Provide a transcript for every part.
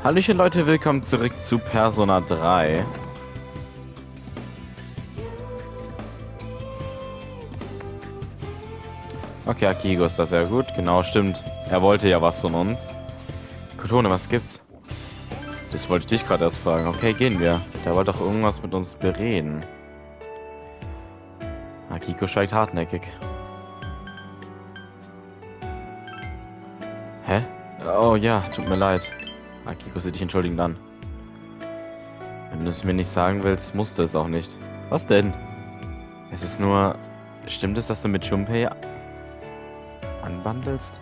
Hallöchen Leute, willkommen zurück zu Persona 3. Okay, Akigo ist das sehr gut. Genau, stimmt. Er wollte ja was von uns. Kotone, was gibt's? Das wollte ich dich gerade erst fragen. Okay, gehen wir. Der wollte doch irgendwas mit uns bereden. Akiko steigt hartnäckig. Hä? Oh ja, tut mir leid. Akiko sieht dich entschuldigend an. Wenn du es mir nicht sagen willst, musst du es auch nicht. Was denn? Es ist nur... Stimmt es, dass du mit Junpei anbandelst?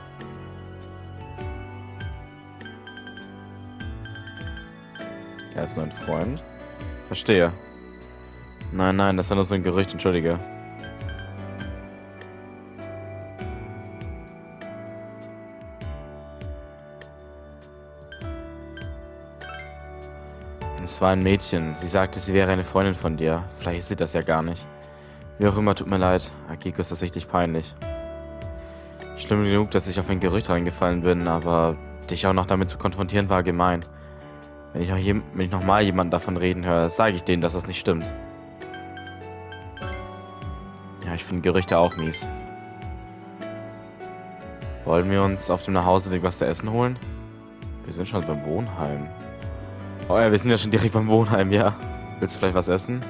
Er ist nur ein Freund. Verstehe. Nein, nein, das war nur so ein Gerücht, entschuldige. Es war ein Mädchen. Sie sagte, sie wäre eine Freundin von dir. Vielleicht ist sie das ja gar nicht. Wie auch immer, tut mir leid. Akiko ist das richtig peinlich. Schlimm genug, dass ich auf ein Gerücht reingefallen bin, aber dich auch noch damit zu konfrontieren war gemein. Wenn ich noch mal jemanden davon reden höre, sage ich denen, dass das nicht stimmt. Ja, ich finde Gerüchte auch mies. Wollen wir uns auf dem Nachhauseweg was zu essen holen? Wir sind schon beim Wohnheim. Oh ja, wir sind ja schon direkt beim Wohnheim, ja. Willst du vielleicht was essen?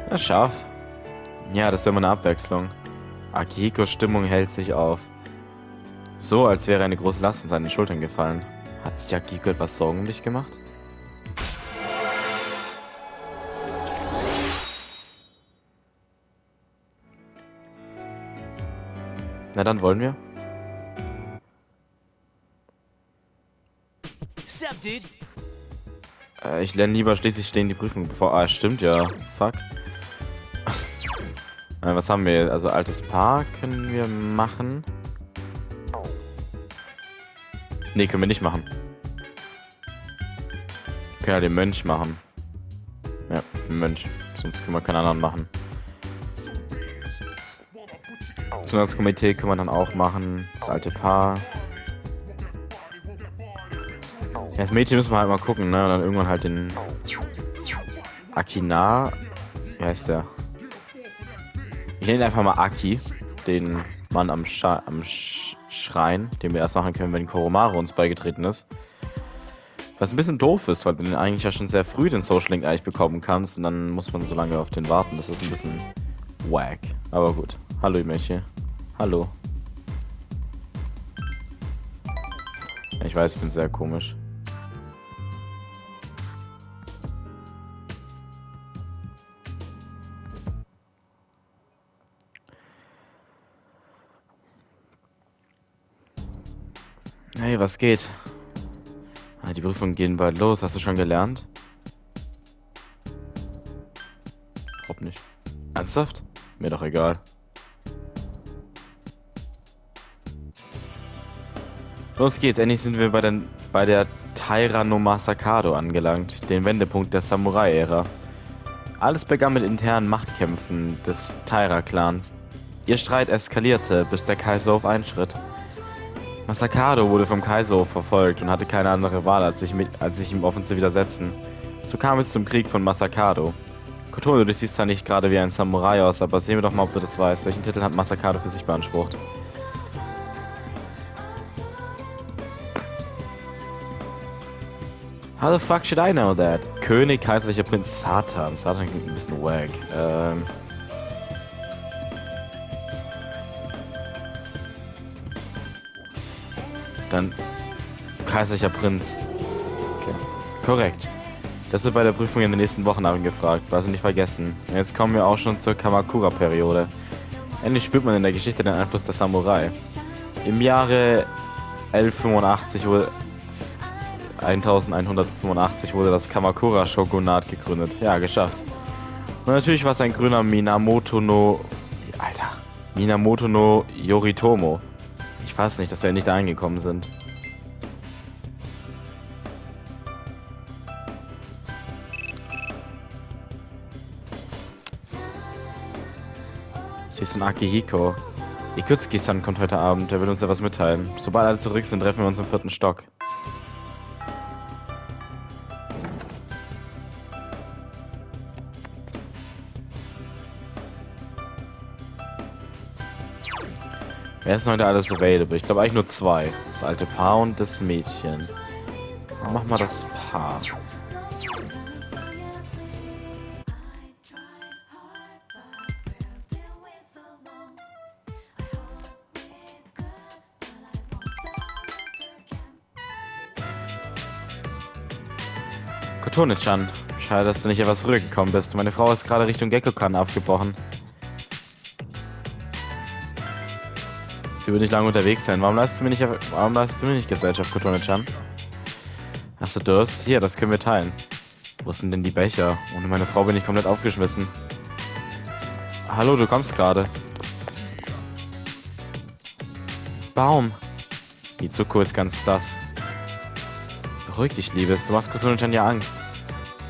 Ja, scharf. Ja, das wäre mal eine Abwechslung. Akihikos Stimmung hält sich auf. So, als wäre eine große Last in seinen Schultern gefallen. Hat sich Akihiko etwas Sorgen um dich gemacht? Na dann wollen wir. Sup, dude? Ich lerne lieber, schließlich stehen die Prüfungen bevor... Ah, stimmt ja. Fuck. Was haben wir? Also altes Paar können wir machen. Nee, können wir nicht machen. Wir können ja den Mönch machen. Ja, den Mönch. Sonst können wir keinen anderen machen. Das Komitee können wir dann auch machen. Das alte Paar. Ja, das Mädchen müssen wir halt mal gucken, ne? Und dann irgendwann halt den... Akina. Wie heißt der? Ich nenne ihn einfach mal Aki. Den Mann am Schrein, den wir erst machen können, wenn Koromaru uns beigetreten ist. Was ein bisschen doof ist, weil du den eigentlich ja schon sehr früh den Social Link eigentlich bekommen kannst und dann muss man so lange auf den warten. Das ist ein bisschen wack. Aber gut. Hallo, Mädchen. Hallo. Ich weiß, ich bin sehr komisch. Hey, was geht? Ah, die Prüfungen gehen bald los. Hast du schon gelernt? Überhaupt nicht. Ernsthaft? Mir doch egal. Los geht's. Endlich sind wir bei der Taira no Masakado angelangt, dem Wendepunkt der Samurai-Ära. Alles begann mit internen Machtkämpfen des Taira-Clans. Ihr Streit eskalierte, bis der Kaiserhof einschritt. Masakado wurde vom Kaiserhof verfolgt und hatte keine andere Wahl, als sich ihm offen zu widersetzen. So kam es zum Krieg von Masakado. Kotone, du siehst zwar nicht gerade wie ein Samurai aus, aber sehen wir doch mal, ob du das weißt. Welchen Titel hat Masakado für sich beansprucht? How the fuck should I know that? König, kaiserlicher Prinz, Satan. Satan klingt ein bisschen wack. Dann kaiserlicher Prinz. Okay. Korrekt. Das wird bei der Prüfung in den nächsten Wochen angefragt. Also nicht vergessen. Und jetzt kommen wir auch schon zur Kamakura-Periode. Endlich spürt man in der Geschichte den Einfluss der Samurai. Im Jahre 1185 wurde das Kamakura-Shogunat gegründet. Ja, geschafft. Und natürlich war es ein grüner Minamoto no Yoritomo. Ich weiß nicht, dass wir nicht eingekommen sind. Sie ist ein Akihiko. Ikutsuki-san kommt heute Abend. Er will uns ja was mitteilen. Sobald alle zurück sind, treffen wir uns im 4. Stock. Wer ist denn heute alles available? Ich glaube eigentlich nur zwei. Das alte Paar und das Mädchen. Dann machen wir das Paar. Kotone-chan, schade, dass du nicht etwas früher gekommen bist. Meine Frau ist gerade Richtung Gekko-Kan aufgebrochen. Sie wird nicht lange unterwegs sein. Warum leistest du mir nicht Gesellschaft, Kotone-chan? Hast du Durst? Hier, das können wir teilen. Wo sind denn die Becher? Ohne meine Frau bin ich komplett aufgeschmissen. Hallo, du kommst gerade. Baum. Mitsuko ist ganz blass. Beruhig dich, Liebes. Du machst Kotone-chan ja Angst.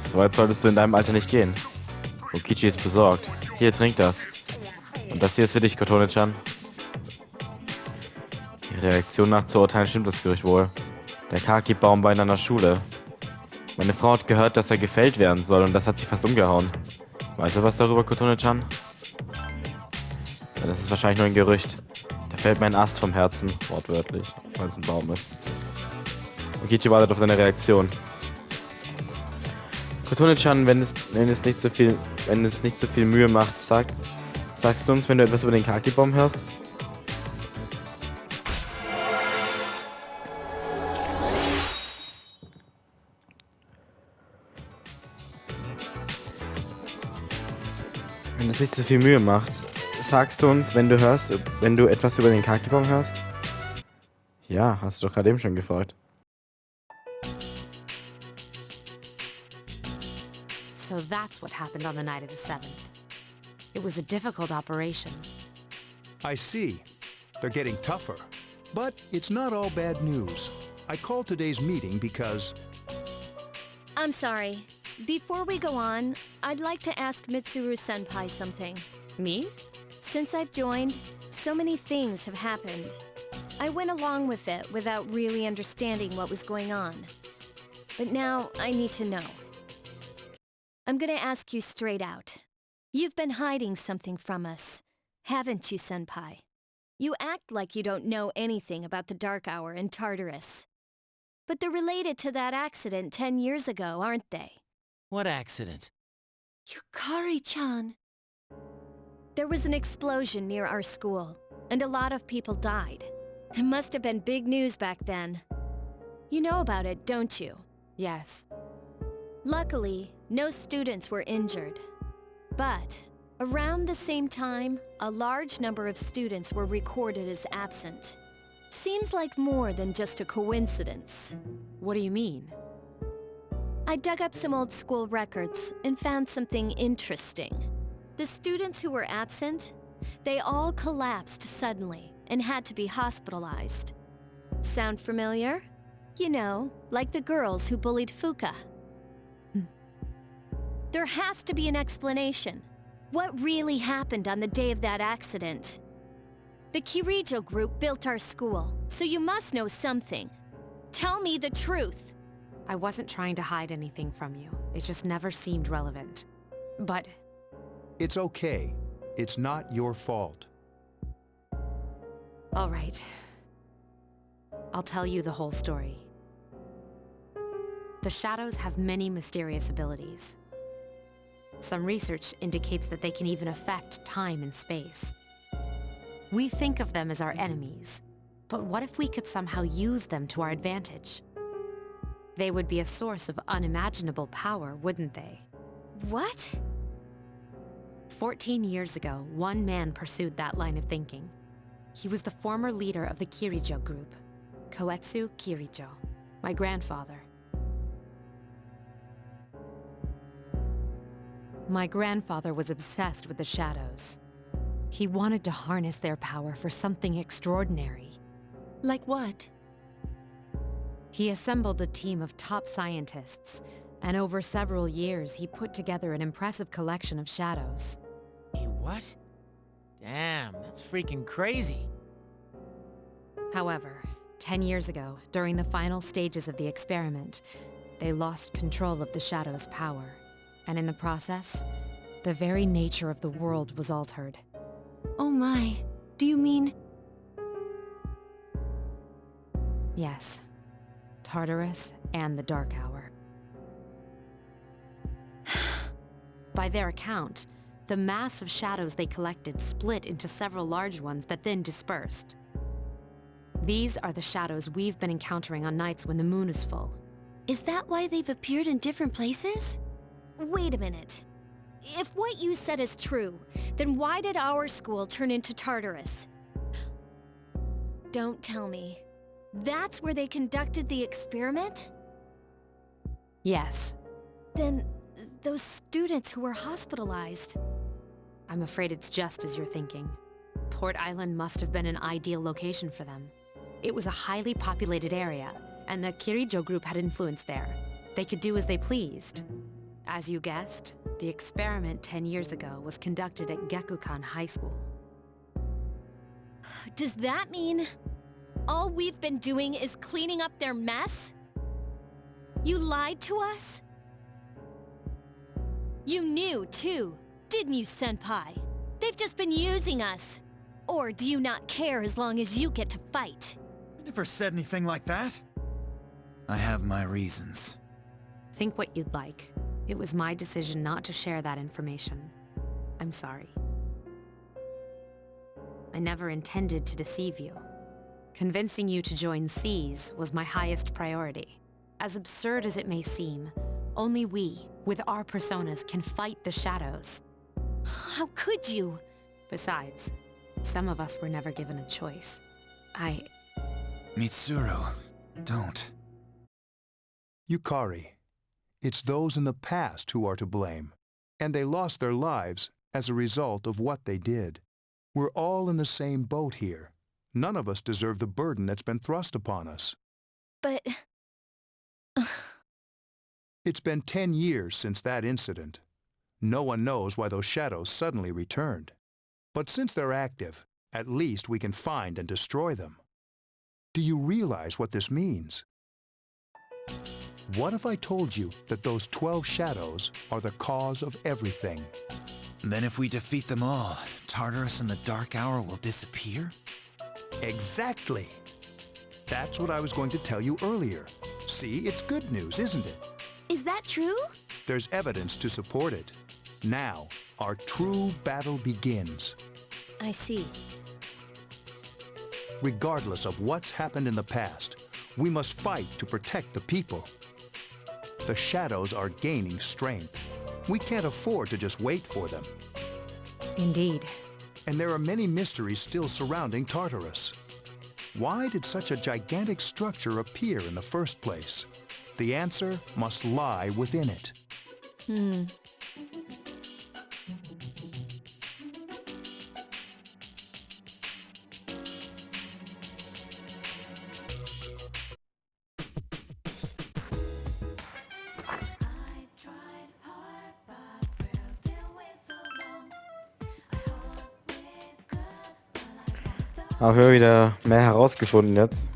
So weit solltest du in deinem Alter nicht gehen. Okichi ist besorgt. Hier, trink das. Und das hier ist für dich, Kotone-chan. Die Reaktion nach zu urteilen stimmt das Gerücht wohl. Der Kaki-Baum war in einer Schule. Meine Frau hat gehört, dass er gefällt werden soll und das hat sie fast umgehauen. Weißt du was darüber, Kotone-chan? Ja, das ist wahrscheinlich nur ein Gerücht. Da fällt mir ein Ast vom Herzen, wortwörtlich, weil es ein Baum ist. Okichi wartet auf deine Reaktion. Kotone-chan, wenn es nicht so viel Mühe macht, sagst du uns, wenn du etwas über den Kaki-Baum hörst? Wenn es nicht so viel Mühe macht, sagst du uns, wenn du etwas über den Kaki-Baum hörst? Ja, hast du doch gerade eben schon gefragt. So that's what happened on the night of the 7th. It was a difficult operation. I see. They're getting tougher. But it's not all bad news. I called today's meeting because... I'm sorry. Before we go on, I'd like to ask Mitsuru-senpai something. Me? Since I've joined, so many things have happened. I went along with it without really understanding what was going on. But now I need to know. I'm gonna ask you straight out. You've been hiding something from us, haven't you, senpai? You act like you don't know anything about the Dark Hour in Tartarus. But they're related to that accident 10 years ago, aren't they? What accident? Yukari-chan. There was an explosion near our school, and a lot of people died. It must have been big news back then. You know about it, don't you? Yes. Luckily, no students were injured. But around the same time, a large number of students were recorded as absent. Seems like more than just a coincidence. What do you mean? I dug up some old school records and found something interesting. The students who were absent, they all collapsed suddenly and had to be hospitalized. Sound familiar? You know, like the girls who bullied Fuka. There has to be an explanation. What really happened on the day of that accident? The Kirijo group built our school, so you must know something. Tell me the truth. I wasn't trying to hide anything from you. It just never seemed relevant. But... It's okay. It's not your fault. all right. I'll tell you the whole story. The shadows have many mysterious abilities. Some research indicates that they can even affect time and space. We think of them as our enemies, but what if we could somehow use them to our advantage? They would be a source of unimaginable power, wouldn't they? What? 14 years ago, one man pursued that line of thinking. He was the former leader of the Kirijo group, Koetsu Kirijo, my grandfather. My grandfather was obsessed with the shadows. He wanted to harness their power for something extraordinary. Like what? He assembled a team of top scientists, and over several years he put together an impressive collection of shadows. Hey, what? Damn, that's freaking crazy. However, 10 years ago, during the final stages of the experiment, they lost control of the shadows' power. And in the process, the very nature of the world was altered. Oh my, do you mean... Yes. Tartarus and the Dark Hour. By their account, the mass of shadows they collected split into several large ones that then dispersed. These are the shadows we've been encountering on nights when the moon is full. Is that why they've appeared in different places? Wait a minute. If what you said is true, then why did our school turn into Tartarus? Don't tell me. That's where they conducted the experiment? Yes. Then, those students who were hospitalized. I'm afraid it's just as you're thinking. Port Island must have been an ideal location for them. It was a highly populated area, and the Kirijo group had influence there. They could do as they pleased. As you guessed, the experiment 10 years ago was conducted at Gekukan High School. Does that mean all we've been doing is cleaning up their mess? You lied to us? You knew, too, didn't you, Senpai? They've just been using us. Or do you not care as long as you get to fight? I never said anything like that. I have my reasons. Think what you'd like. It was my decision not to share that information. I'm sorry. I never intended to deceive you. Convincing you to join C's was my highest priority. As absurd as it may seem, only we, with our personas, can fight the shadows. How could you? Besides, some of us were never given a choice. Mitsuru, don't. Yukari, it's those in the past who are to blame, and they lost their lives as a result of what they did. We're all in the same boat here. None of us deserve the burden that's been thrust upon us. But... It's been 10 years since that incident. No one knows why those shadows suddenly returned. But since they're active, at least we can find and destroy them. Do you realize what this means? What if I told you that those 12 shadows are the cause of everything? Then if we defeat them all, Tartarus and the Dark Hour will disappear? Exactly! That's what I was going to tell you earlier. See, it's good news, isn't it? Is that true? There's evidence to support it. Now, our true battle begins. I see. Regardless of what's happened in the past, we must fight to protect the people. The shadows are gaining strength. We can't afford to just wait for them. Indeed. And there are many mysteries still surrounding Tartarus. Why did such a gigantic structure appear in the first place? The answer must lie within it. Auch wir wieder mehr herausgefunden jetzt.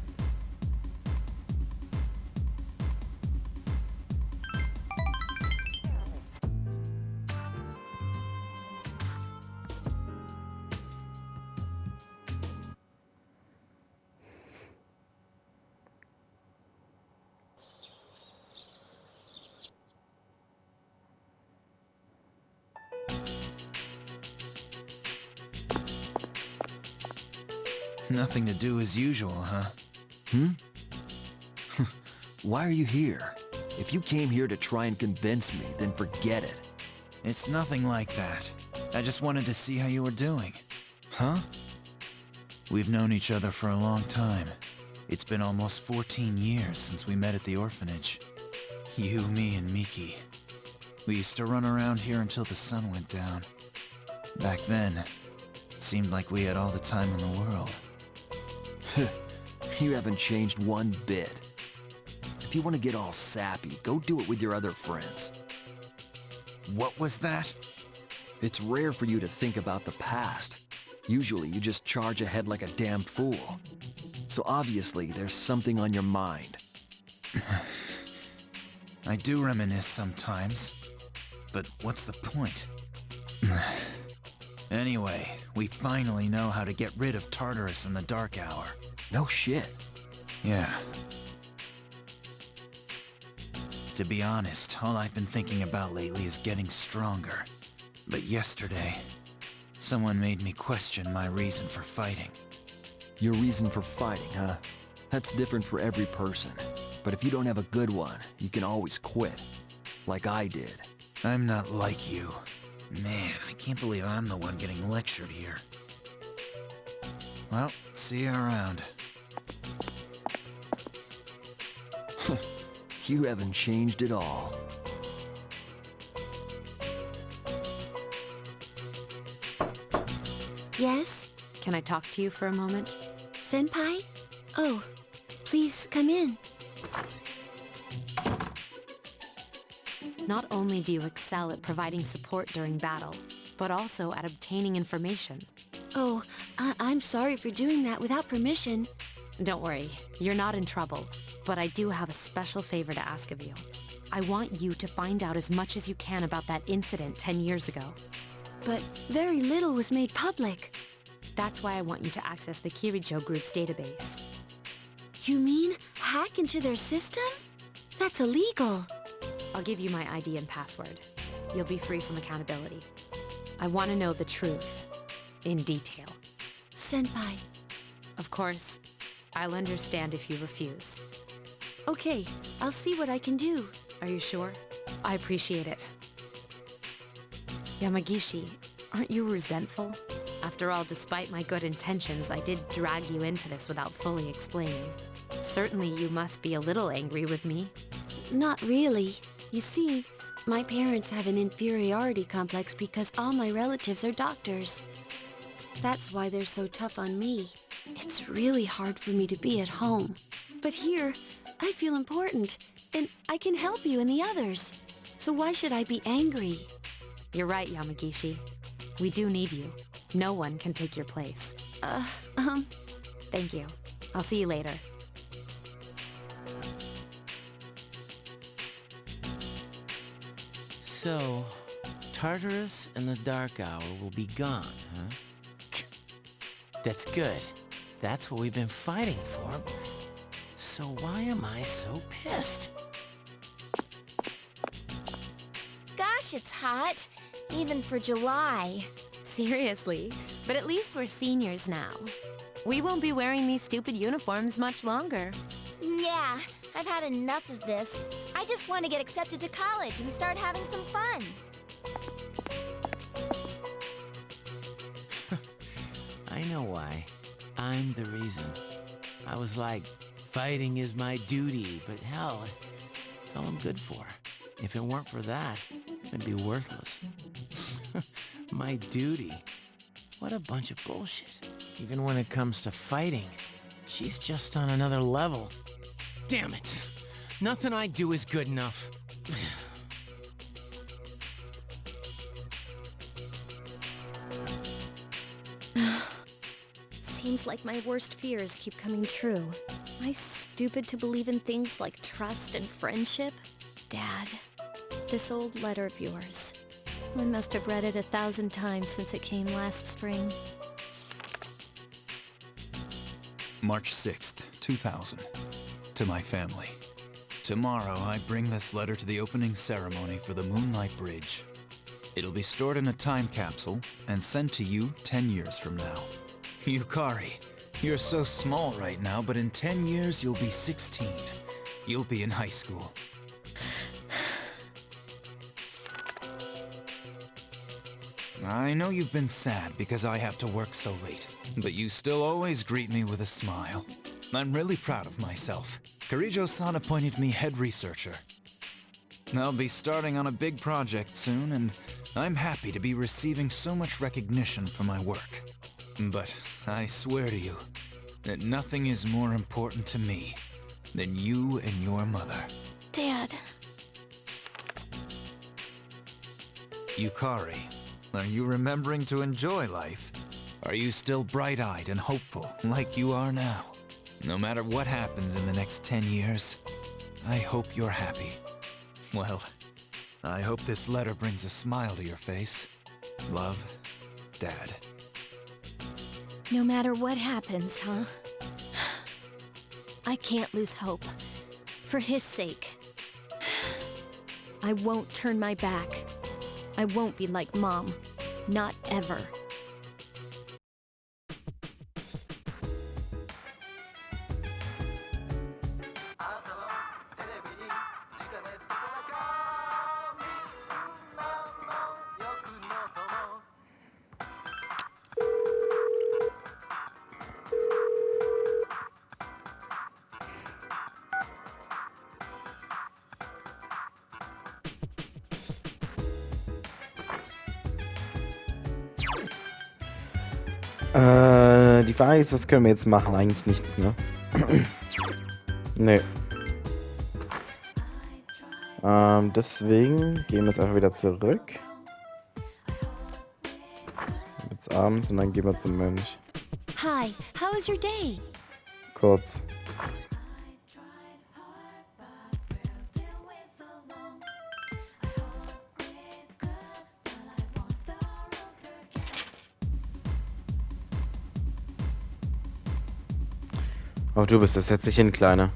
Nothing to do as usual, huh? Why are you here? If you came here to try and convince me, then forget it. It's nothing like that. I just wanted to see how you were doing. Huh? We've known each other for a long time. It's been almost 14 years since we met at the orphanage. You, me, and Miki. We used to run around here until the sun went down. Back then, it seemed like we had all the time in the world. You haven't changed one bit. If you want to get all sappy, go do it with your other friends. What was that? It's rare for you to think about the past. Usually you just charge ahead like a damn fool. So obviously there's something on your mind. I do reminisce sometimes. But what's the point? Anyway, we finally know how to get rid of Tartarus and the Dark Hour. No shit. Yeah. To be honest, all I've been thinking about lately is getting stronger. But yesterday, someone made me question my reason for fighting. Your reason for fighting, huh? That's different for every person. But if you don't have a good one, you can always quit. Like I did. I'm not like you. Man, I can't believe I'm the one getting lectured here. Well, see you around. You haven't changed at all. Yes? Can I talk to you for a moment? Senpai? Oh, please come in. Not only do you excel at providing support during battle, but also at obtaining information. Oh, I'm sorry for doing that without permission. Don't worry, you're not in trouble, but I do have a special favor to ask of you. I want you to find out as much as you can about that incident 10 years ago. But very little was made public. That's why I want you to access the Kirijo Group's database. You mean hack into their system? That's illegal. I'll give you my ID and password. You'll be free from accountability. I want to know the truth, in detail. Senpai. Of course, I'll understand if you refuse. Okay, I'll see what I can do. Are you sure? I appreciate it. Yamagishi, aren't you resentful? After all, despite my good intentions, I did drag you into this without fully explaining. Certainly you must be a little angry with me. Not really. You see, my parents have an inferiority complex because all my relatives are doctors. That's why they're so tough on me. It's really hard for me to be at home. But here, I feel important, and I can help you and the others. So why should I be angry? You're right, Yamagishi. We do need you. No one can take your place. Thank you. I'll see you later. So, Tartarus and the Dark Hour will be gone, huh? That's good. That's what we've been fighting for. So why am I so pissed? Gosh, it's hot. Even for July. Seriously, but at least we're seniors now. We won't be wearing these stupid uniforms much longer. Yeah, I've had enough of this. I just want to get accepted to college and start having some fun. I know why. I'm the reason. I was like, fighting is my duty, but hell, it's all I'm good for. If it weren't for that, I'd be worthless. My duty? What a bunch of bullshit. Even when it comes to fighting, she's just on another level. Damn it! Nothing I do is good enough. Seems like my worst fears keep coming true. Am I stupid to believe in things like trust and friendship? Dad, this old letter of yours. I must have read it 1,000 times since it came last spring. March 6th, 2000. To my family. Tomorrow, I bring this letter to the opening ceremony for the Moonlight Bridge. It'll be stored in a time capsule and sent to you 10 years from now. Yukari, you're so small right now, but in 10 years you'll be 16. You'll be in high school. I know you've been sad because I have to work so late, but you still always greet me with a smile. I'm really proud of myself. Kirijo-san appointed me head researcher. I'll be starting on a big project soon, and I'm happy to be receiving so much recognition for my work. But I swear to you that nothing is more important to me than you and your mother. Dad. Yukari, are you remembering to enjoy life? Are you still bright-eyed and hopeful like you are now? No matter what happens in the next 10 years, I hope you're happy. Well, I hope this letter brings a smile to your face. Love, Dad. No matter what happens, huh? I can't lose hope. For his sake. I won't turn my back. I won't be like Mom. Not ever. Die Frage ist, was können wir jetzt machen? Eigentlich nichts, ne? Nee. Deswegen gehen wir jetzt einfach wieder zurück. Jetzt abends und dann gehen wir zum Mönch. Hi, how was your day? Kurz. Oh, du bist es. Setz dich hin, Kleine.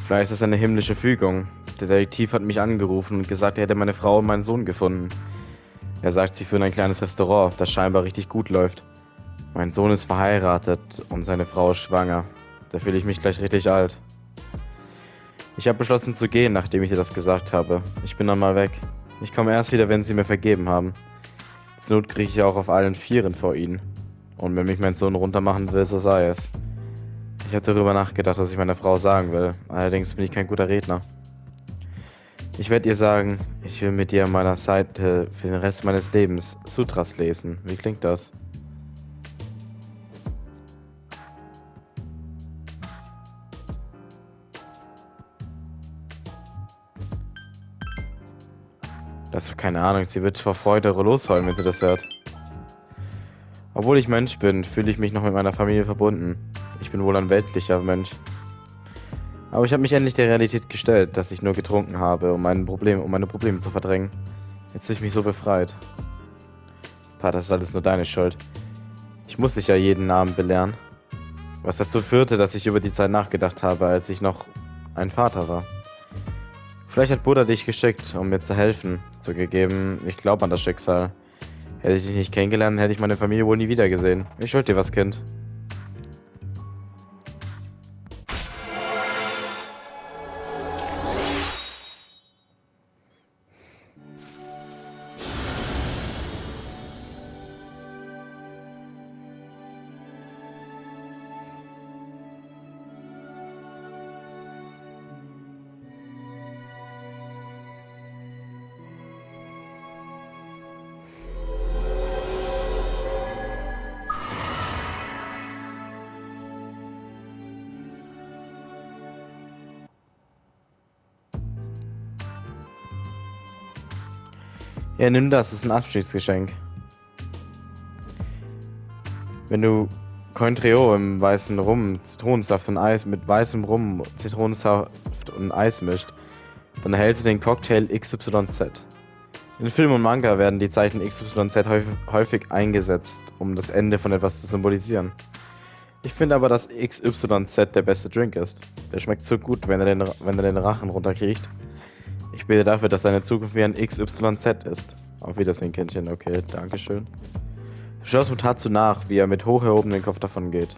Vielleicht ist das eine himmlische Fügung. Der Detektiv hat mich angerufen und gesagt, er hätte meine Frau und meinen Sohn gefunden. Er sagt, sie führen ein kleines Restaurant, das scheinbar richtig gut läuft. Mein Sohn ist verheiratet und seine Frau ist schwanger. Da fühle ich mich gleich richtig alt. Ich habe beschlossen zu gehen, nachdem ich dir das gesagt habe. Ich bin dann mal weg. Ich komme erst wieder, wenn sie mir vergeben haben. Zur Not kriege ich auch auf allen Vieren vor ihnen. Und wenn mich mein Sohn runtermachen will, so sei es. Ich habe darüber nachgedacht, was ich meiner Frau sagen will. Allerdings bin ich kein guter Redner. Ich werde ihr sagen, ich will mit dir an meiner Seite für den Rest meines Lebens Sutras lesen. Wie klingt das? Das ist keine Ahnung, sie wird vor Freude losheulen, wenn sie das hört. Obwohl ich Mensch bin, fühle ich mich noch mit meiner Familie verbunden. Ich bin wohl ein weltlicher Mensch. Aber ich habe mich endlich der Realität gestellt, dass ich nur getrunken habe, um meine Probleme zu verdrängen. Jetzt fühle ich mich so befreit. Pa, das ist alles nur deine Schuld. Ich muss dich ja jeden Abend belehren. Was dazu führte, dass ich über die Zeit nachgedacht habe, als ich noch ein Vater war. Vielleicht hat Buddha dich geschickt, um mir zu helfen. Zugegeben, ich glaube an das Schicksal. Hätte ich dich nicht kennengelernt, hätte ich meine Familie wohl nie wieder gesehen. Ich schuld dir was, Kind. Ja, nimm das, das ist ein Abschiedsgeschenk. Wenn du Cointreau im weißen Rum, Zitronensaft und Eis mit weißem Rum, Zitronensaft und Eis mischt, dann erhältst du den Cocktail XYZ. In Film und Manga werden die Zeichen XYZ häufig eingesetzt, um das Ende von etwas zu symbolisieren. Ich finde aber, dass XYZ der beste Drink ist. Der schmeckt so gut, wenn er den Rachen runterkriecht. Ich bete dafür, dass deine Zukunft wie ein XYZ ist. Auf Wiedersehen, Kindchen. Okay, dankeschön. Du schaust Mutatsu nach, wie er mit hoch erhobenem Kopf davon geht.